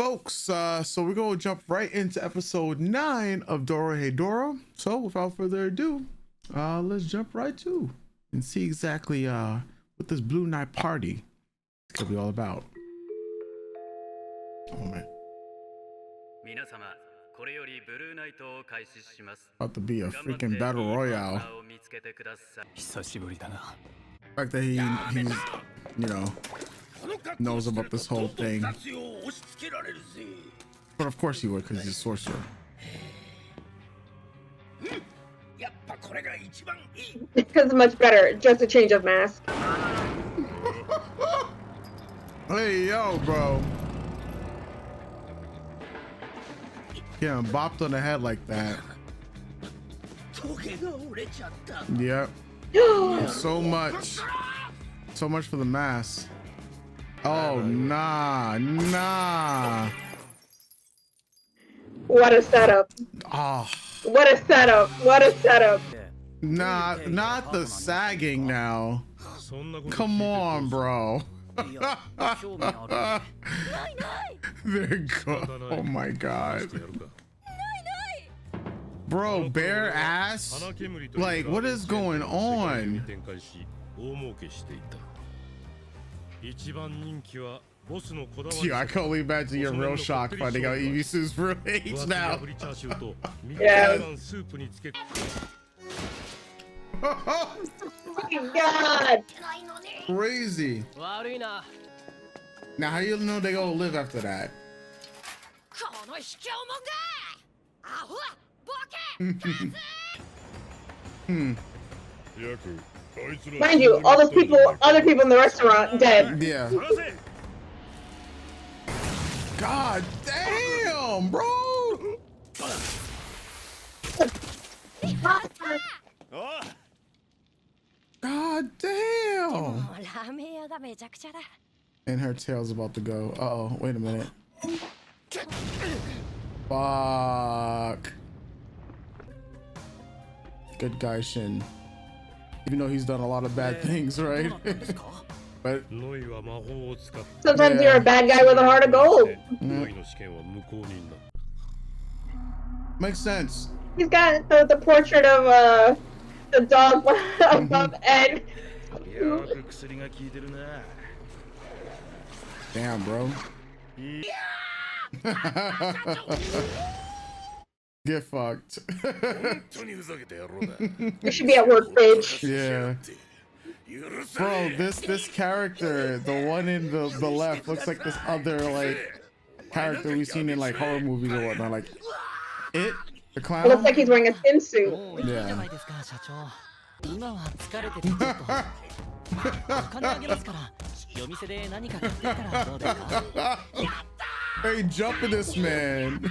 folks, so we're gonna jump right into episode 9 of Dorohedoro. So without further ado, let's jump right to and see exactly what this Blue Night party is gonna be all about. Oh man, about to be a freaking battle royale. The fact that he's you know, knows about this whole thing, but of course he would, because he's a sorcerer. Because it's much better, just a change of mask. Hey yo, bro. Yeah, bopped on the head like that. Yep. So much for the mask. Oh nah. What a setup. Oh, What a setup. nah, not the sagging now. Come on, bro. There you go. Oh my god. Bro, bare ass? Like, what is going on? Yo, I can only imagine your real shock finding out Evisu's real age now. Yeah. Oh my god. Crazy. Now, how you know they gonna live after that? Mind you, all those people, other people in the restaurant, dead. Yeah. God damn, bro. God damn. And her tail's about to go. Uh-oh, wait a minute. Fuck. Good guy Shin. Even though he's done a lot of bad things, right? But sometimes you're a bad guy with a heart of gold. Makes sense. He's got the portrait of the dog above Ed. Damn, bro. Get fucked. You should be at work, bitch. Yeah. Bro, this character, the one in the left, looks like this other like character we've seen in like horror movies or whatnot. Like it, the clown. It looks like he's wearing a skin suit. Yeah. Hey, jumping this man.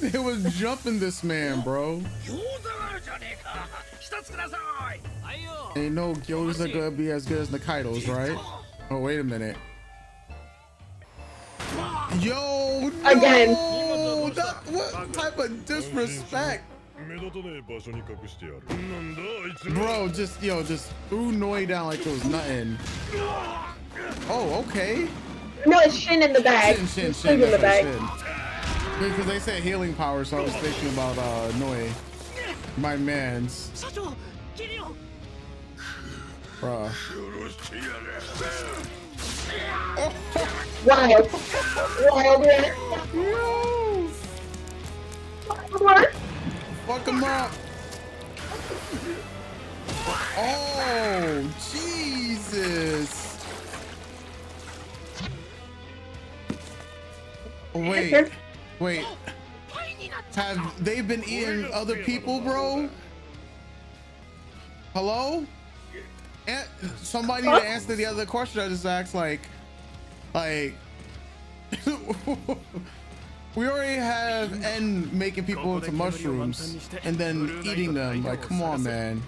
It was jumping this man, bro. Ain't no gyoza gonna be as good as Nikaido's, right? Oh, wait a minute. Yo, no! Again. What type of disrespect? Bro, just threw Noi down like it was nothing. Oh, okay. No, it's Shin in the bag. Shin in the bag. Because they said healing power, so I was thinking about Noi. My man's. Bruh. Wild. Wild. Fuck him up. Oh, Jesus. Wait. Have they been eating other people, bro? Hello? Somebody to answer the other question I just asked, like we already have N making people into mushrooms and then eating them. Like, come on, man.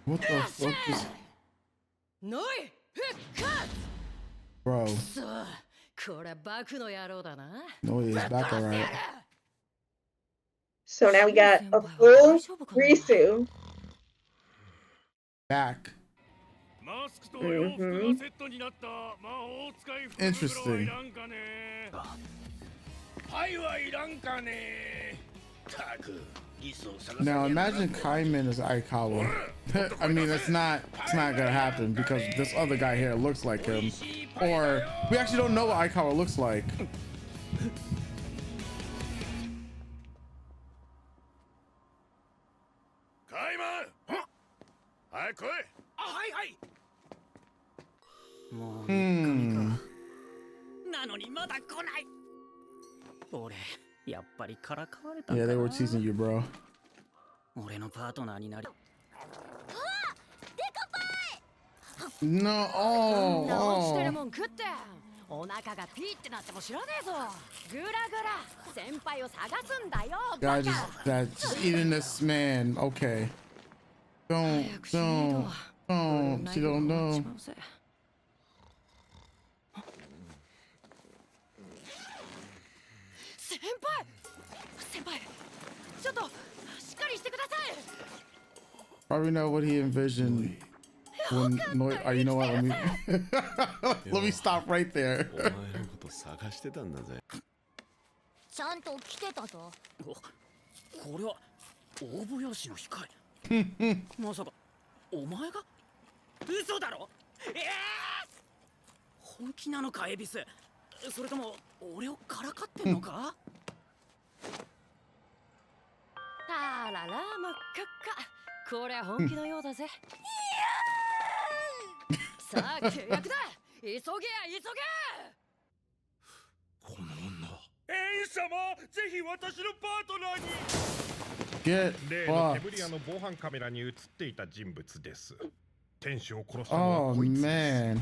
What the fuck is... Bro. Noi is back alright. So now we got a full Risu. Back. Interesting. Now imagine Kaiman as Aikawa. I mean, it's not gonna happen because this other guy here looks like him, or we actually don't know what Aikawa looks like. Yeah, they were teasing you, bro. No, oh. God, just eating this man. Okay. Don't. She don't know. Probably know what he envisioned when Noi. Oh, you know what? Let me let me stop right there. Get fucked. Oh man.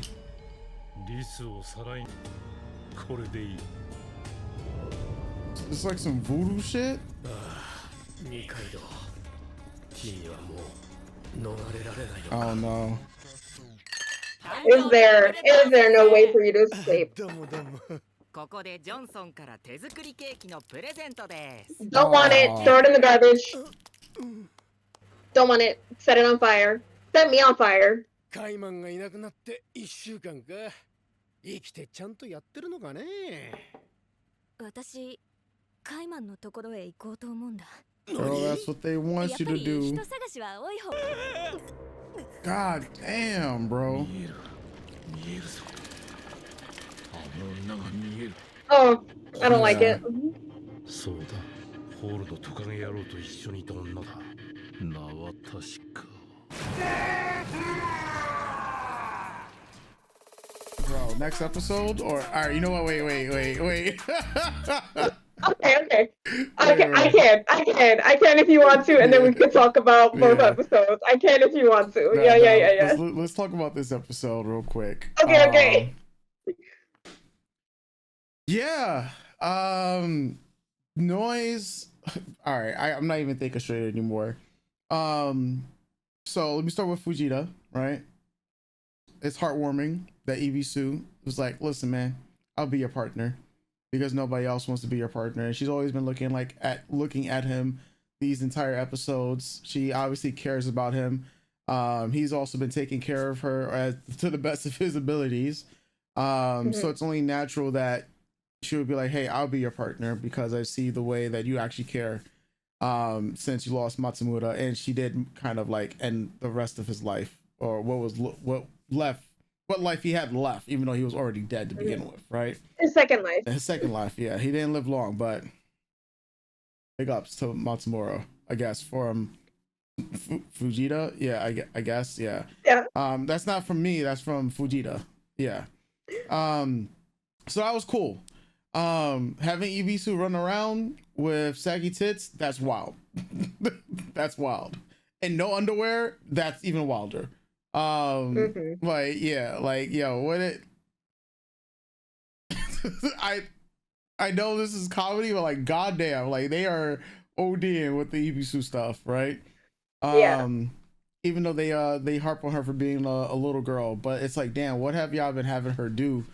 It's like some voodoo shit. Oh no. Is there no way for you to escape? Don't want it. Throw it in the garbage. Don't want it. Set it on fire. Set me on fire. Girl, that's what they want you to do. God damn, bro. Oh, I don't like it. Bro, next episode? Or alright, you know what? Wait. Okay. I can if you want to, and then we can talk about both episodes. I can if you want to. Yeah. Let's talk about this episode real quick. Okay. Yeah. Noise. All right. I'm not even thinking straight anymore. So let me start with Fujita, right? It's heartwarming that Ibisu was like, listen, man, I'll be your partner because nobody else wants to be your partner. And she's always been looking at him these entire episodes. She obviously cares about him. He's also been taking care of her to the best of his abilities. So it's only natural that she would be like, hey, I'll be your partner because I see the way that you actually care since you lost Matsumura. And she did kind of like end the rest of his life, or what life he had left, even though he was already dead to begin with, right? His second life, yeah. He didn't live long, but big ups to Matsumura, I guess, for Fujita. Yeah, I guess, yeah. That's not from me, that's from Fujita. Yeah. So that was cool. Having Ibisu run around with saggy tits, that's wild. That's wild. And no underwear, that's even wilder. Like, yeah, like, yo, what it I know this is comedy, but like, goddamn, like they are ODing with the Ibisu stuff, right? Even though they harp on her for being a little girl, but it's like, damn, what have y'all been having her do?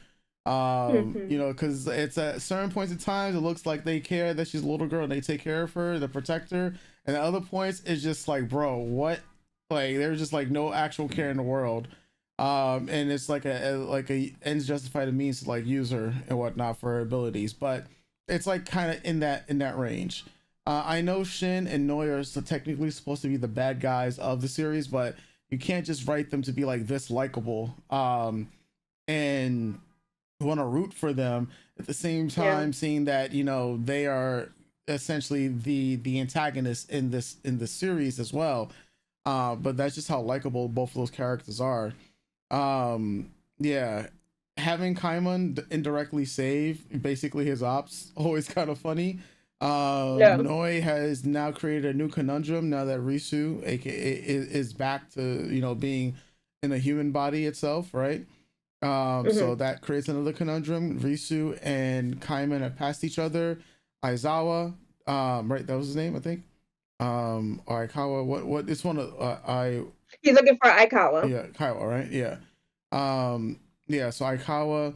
You know, because it's at certain points in times it looks like they care that she's a little girl and they take care of her, they protect her, and at other points it's just like, bro, what? Like there's just like no actual care in the world. And it's like a ends justify the means to like use her and whatnot for her abilities, but it's like kind of in that range. I know Shin and Noi are technically supposed to be the bad guys of the series, but you can't just write them to be like this likable and want to root for them at the same Yeah. time, seeing that they are essentially the antagonists in this series as well. But that's just how likable both of those characters are. Yeah, having Kaimon indirectly save basically his ops always kind of funny. Yeah. Noi has now created a new conundrum now that Risu, aka, is back to being in a human body itself, right? So Hmm. that creates another conundrum. Risu and Kaiman have passed each other. Aizawa, right, that was his name, I think. Or Aikawa. What? It's one of I. He's looking for Aikawa. Yeah, Kaiwa, right? Yeah. Yeah. So Aikawa,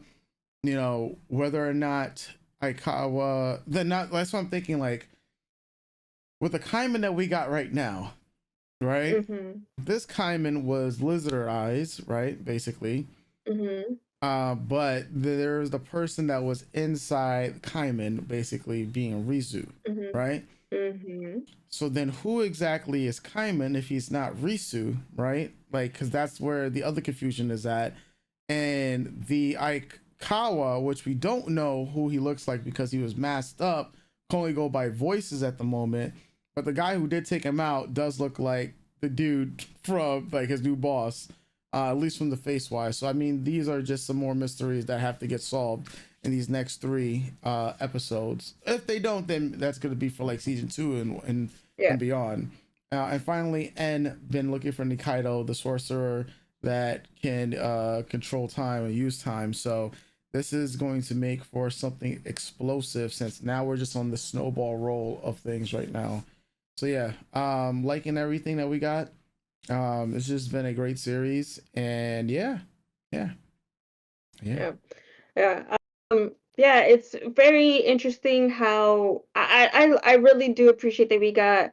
whether or not Aikawa, then not. That's what I'm thinking. Like with the Kaiman that we got right now, right? Hmm. This Kaiman was lizard eyes, right? Basically. Hmm. But there's the person that was inside Kaiman, basically being Rizu, Hmm. right? Hmm. So then, who exactly is Kaiman if he's not Risu, right? Like, because that's where the other confusion is at. And the Aikawa, which we don't know who he looks like because he was masked up, can only go by voices at the moment. But the guy who did take him out does look like the dude from like his new boss, at least from the face wise. So I mean, these are just some more mysteries that have to get solved in these next three episodes. If they don't, then that's going to be for like season two Yeah. and beyond. And finally, N been looking for Nikaido, the sorcerer that can control time and use time. So this is going to make for something explosive since now we're just on the snowball roll of things right now. So yeah, liking everything that we got. It's just been a great series, and yeah, yeah, yeah. Yeah. Yeah. Yeah, it's very interesting how I really do appreciate that we got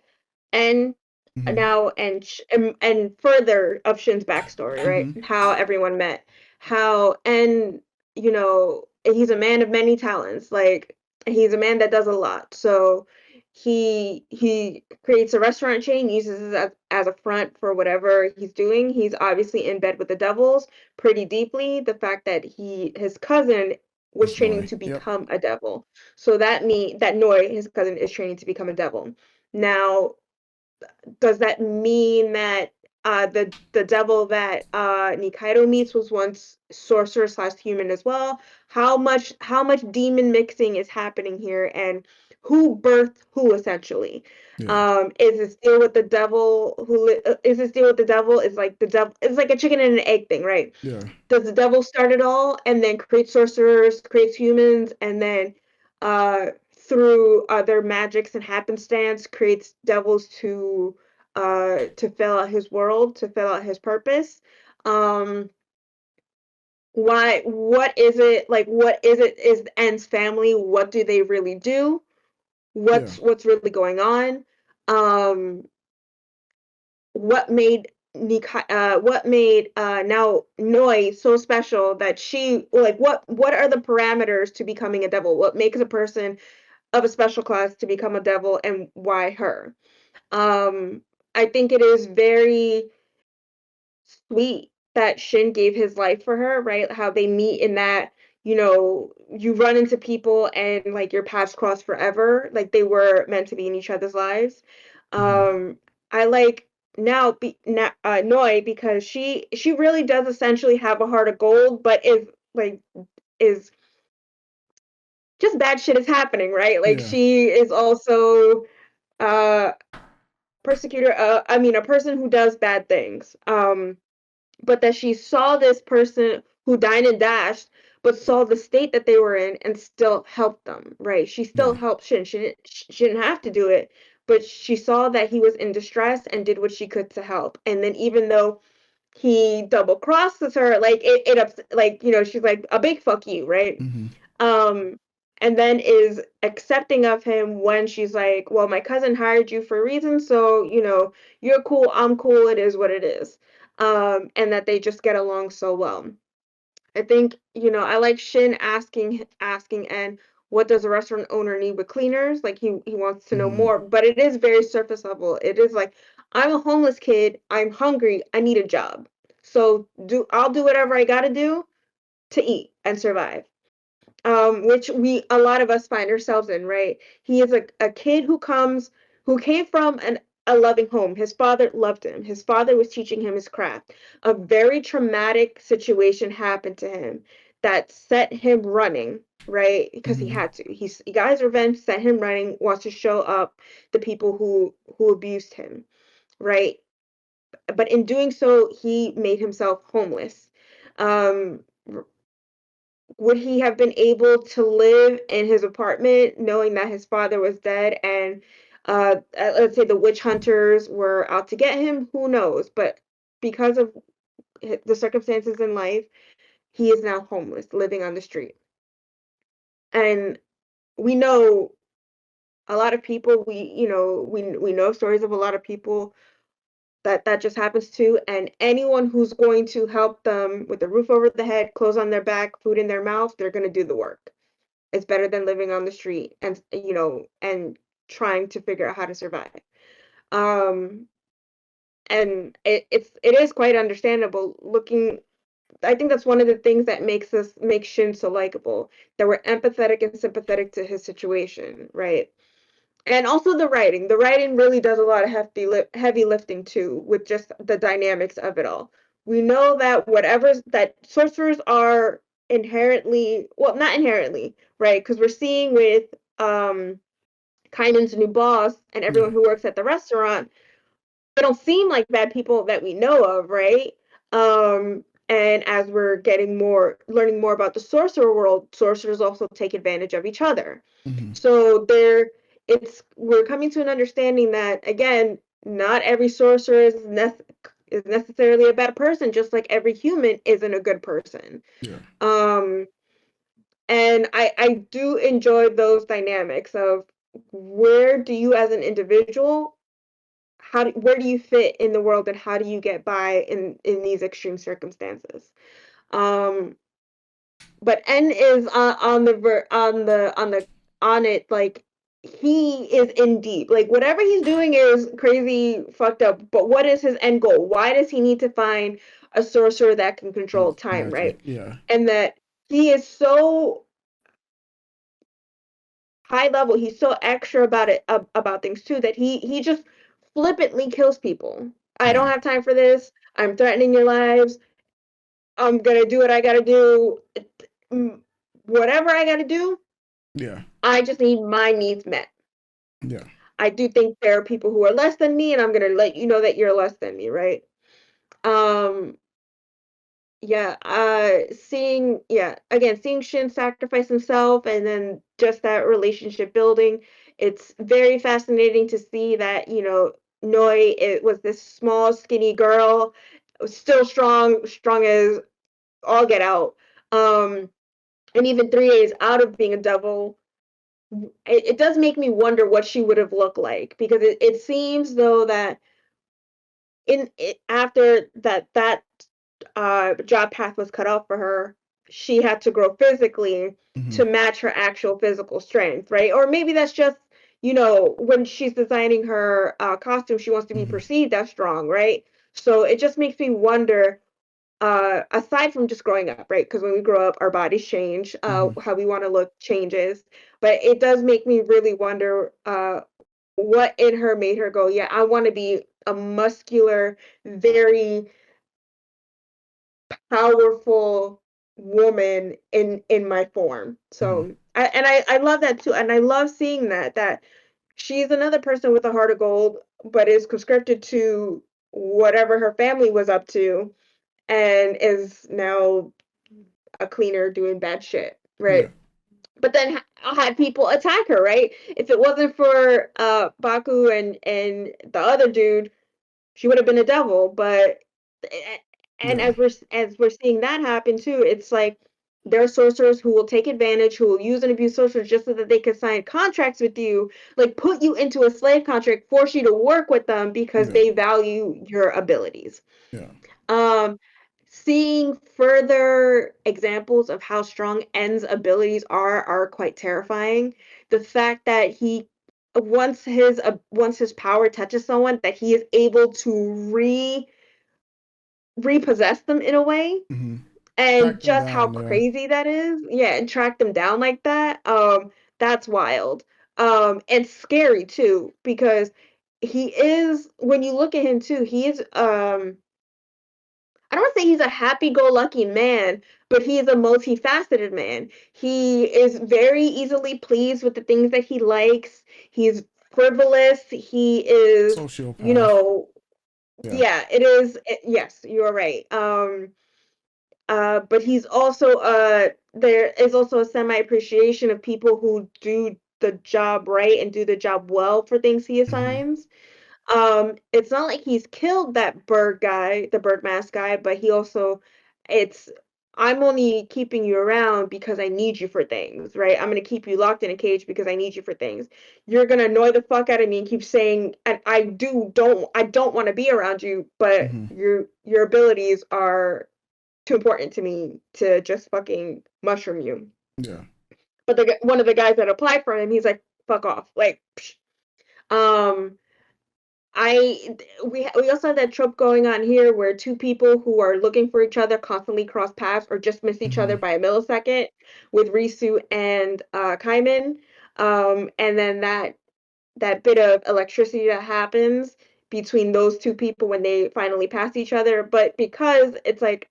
N Mm-hmm. now and further of Shin's backstory, right? Mm-hmm. How everyone met, how N, he's a man of many talents. Like he's a man that does a lot. So he creates a restaurant chain, uses it as a front for whatever he's doing. He's obviously in bed with the devils pretty deeply. The fact that his cousin was It's training Noi. to Yep. become a devil. So that Noi, his cousin, is training to become a devil. Now, does that mean that the devil that Nikaido meets was once sorcerer slash human as well? How much demon mixing is happening here, and who birthed who essentially? Yeah. Is this deal with the devil is this deal with the devil is like the devil it's like a chicken and an egg thing, right? Yeah. Does the devil start it all and then create sorcerers, creates humans, and then through their magics and happenstance creates devils to fill out his world, to fill out his purpose? Um, what is it like? What is it? Is N's family? What do they really do? Yeah. What's really going on? Um, what made what made now Noi so special that she like what are the parameters to becoming a devil? What makes a person of a special class to become a devil, and why her? Um, I think it is very sweet that Shin gave his life for her, right? How they meet in that, you run into people and like your paths cross forever. Like they were meant to be in each other's lives. Mm-hmm. Um, I like Noi because she really does essentially have a heart of gold, but is just bad shit is happening, right? Like Yeah. she is also uh persecutor, I mean a person who does bad things. But that she saw this person who dined and dashed, but saw the state that they were in and still helped them, right? She still Yeah. helped Shin. She didn't have to do it, but she saw that he was in distress and did what she could to help. And then even though he double crosses her, like like, she's like a big fuck you, right? Mm-hmm. Um, and then is accepting of him when she's like, well, my cousin hired you for a reason, so, you're cool, I'm cool, it is what it is. and that they just get along so well. I think, I like Shin asking and what does a restaurant owner need with cleaners? Like he wants to know Mm-hmm. more, but it is very surface level. It is like, I'm a homeless kid, I'm hungry, I need a job. So I'll do whatever I gotta do to eat and survive. Which a lot of us find ourselves in, right? He is a kid who came from a loving home. His father loved him. His father was teaching him his craft. A very traumatic situation happened to him that set him running, right? Because he Mm-hmm. had to. He got his revenge, set him running, wants to show up the people who abused him, right? But in doing so, he made himself homeless. Um, would he have been able to live in his apartment knowing that his father was dead and let's say the witch hunters were out to get him? Who knows? But because of the circumstances in life, he is now homeless, living on the street. And we know a lot of people, we know stories of a lot of people that just happens to, and anyone who's going to help them with a roof over the head, clothes on their back, food in their mouth, they're going to do the work. It's better than living on the street and trying to figure out how to survive. Um, and it is quite understandable looking. I think that's one of the things that makes Shin so likable. That we're empathetic and sympathetic to his situation, right? And also the writing. The writing really does a lot of heavy lifting too, with just the dynamics of it all. We know that that sorcerers are inherently, well, not inherently, right? Because we're seeing with Kainen's new boss and Yeah. everyone who works at the restaurant, they don't seem like bad people that we know of, right? And as we're learning more about the sorcerer world, sorcerers also take advantage of each other. Mm-hmm. So we're coming to an understanding that again, not every sorcerer is necessarily a bad person, just like every human isn't a good person. Yeah. Um, and I do enjoy those dynamics of where do you as an individual where do you fit in the world and how do you get by in these extreme circumstances. um but N is on the on it, like he is in deep, like whatever he's doing is crazy fucked up, but what is his end goal? Why does he need to find a sorcerer that can control time, Magic. right? Yeah. And that he is so high level, he's so extra about it, about things too, that he just flippantly kills people. I Yeah. don't have time for this. I'm threatening your lives. I'm gonna do what I gotta do. Mm, whatever I gotta do, Yeah. I just need my needs met. Yeah. I do think there are people who are less than me, and I'm gonna let you know that you're less than me, right? Um, yeah, seeing Shin sacrifice himself and then just that relationship building, it's very fascinating to see that, Noi, it was this small, skinny girl, still strong as all get out. Um, and even 3 days out of being a devil, it does make me wonder what she would have looked like, because it seems though that after that job path was cut off for her, she had to grow physically Mm-hmm. to match her actual physical strength, right? Or maybe that's just, when she's designing her costume, she wants to be Mm-hmm. perceived as strong, right? So it just makes me wonder, aside from just growing up, right? Because when we grow up, our bodies change, Mm-hmm. how we want to look changes. But it does make me really wonder what in her made her go, yeah, I want to be a muscular, very powerful woman in my form. Mm-hmm. So I love that too, and I love seeing that she's another person with a heart of gold, but is conscripted to whatever her family was up to, and is now a cleaner doing bad shit, Yeah. right? But then had people attack her, right? If it wasn't for Baku and the other dude, she would have been a devil. But and Yeah. as we're seeing that happen too, it's like there are sorcerers who will take advantage, who will use and abuse sorcerers just so that they can sign contracts with you, like put you into a slave contract, force you to work with them because Yeah. they value your abilities. Yeah. Um, Seeing further examples of how strong N's abilities are quite terrifying. The fact that he once his power touches someone, that he is able to repossess them in a way, Mm-hmm. and Track them just how down. Yeah. crazy that is. Yeah, and track them down like that. That's wild. And scary too, because he is, when you look at him too, he is I don't want to say he's a happy-go-lucky man, but he is a multifaceted man. He is very easily pleased with the things that he likes. He's frivolous. He is, you Sociopath. know, Yeah. yeah, it is. Yes, you are right. But he's also there is also a semi appreciation of people who do the job right and do the job well for things he Mm-hmm. assigns. It's not like he's killed that bird guy, the bird mask guy, but he also, it's, I'm only keeping you around because I need you for things, right? I'm gonna keep you locked in a cage because I need you for things. You're gonna annoy the fuck out of me and keep saying, and I don't want to be around you, but Mm-hmm. your abilities are too important to me to just fucking mushroom you. Yeah. But one of the guys that applied for him, he's like, fuck off, like, psh. um. We also have that trope going on here where two people who are looking for each other constantly cross paths or just miss each Mm-hmm. other by a millisecond with Risu and Kaiman. And then that bit of electricity that happens between those two people when they finally pass each other. But because it's like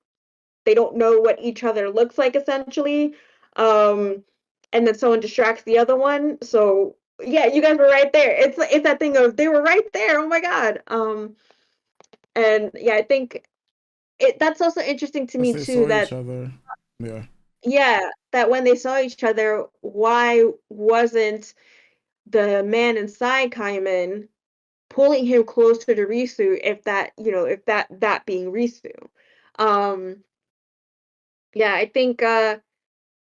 they don't know what each other looks like essentially, um, and then someone distracts the other one. So yeah, you guys were right there. It's that thing of they were right there. Oh my god. And yeah, I think that's also interesting to As me they too. saw each That other. Yeah. yeah, that when they saw each other, why wasn't the man inside Kaiman pulling him closer to Risu? If that, if that being Risu, um, yeah, I think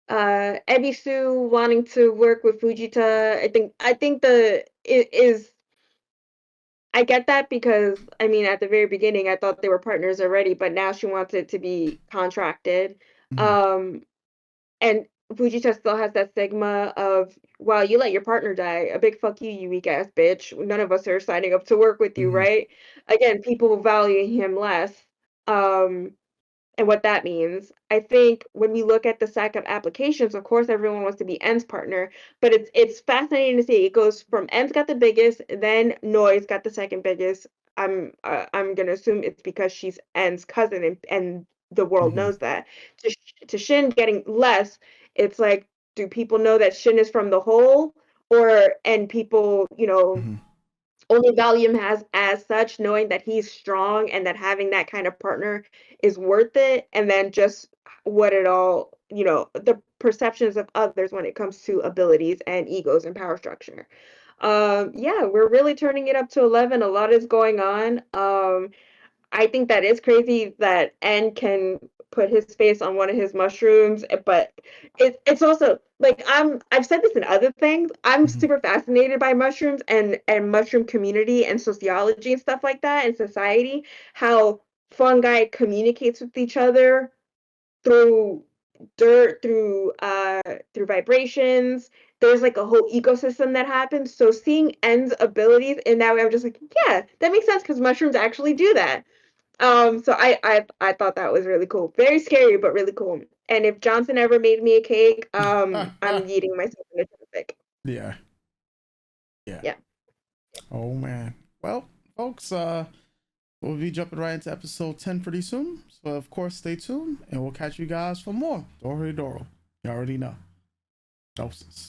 Ebisu wanting to work with Fujita, I think the it is I get that because I mean at the very beginning I thought they were partners already, but now she wants it to be contracted. Mm-hmm. Um and Fujita still has that stigma of, well, you let your partner die. A big fuck you, you weak ass bitch. None of us are signing up to work with you, Mm-hmm. right? Again, people value him less. Um and what that means. I think when we look at the stack of applications, of course, everyone wants to be N's partner, but it's fascinating to see. It goes from N's got the biggest, then Noi's got the second biggest. I'm gonna assume it's because she's N's cousin, and the world Mm-hmm. knows that. To Shin getting less, it's like, do people know that Shin is from the whole, or and people, Mm-hmm. only value him as such, knowing that he's strong and that having that kind of partner is worth it, and then just what it all, the perceptions of others when it comes to abilities and egos and power structure. Yeah, we're really turning it up to 11. A lot is going on. I think that is crazy that N can put his face on one of his mushrooms, but it's also like I've said this in other things. I'm Mm-hmm. super fascinated by mushrooms and mushroom community and sociology and stuff like that and society, how fungi communicates with each other through dirt, through vibrations. There's like a whole ecosystem that happens. So seeing N's abilities in that way, I'm just like, yeah, that makes sense because mushrooms actually do that. So I thought that was really cool. Very scary, but really cool. And if Johnson ever made me a cake, I'm eating myself in a toothpick. Yeah. Yeah. Yeah. Oh man. Well, folks, we'll be jumping right into episode 10 pretty soon. So of course stay tuned and we'll catch you guys for more Dorohedoro. You already know. Doses.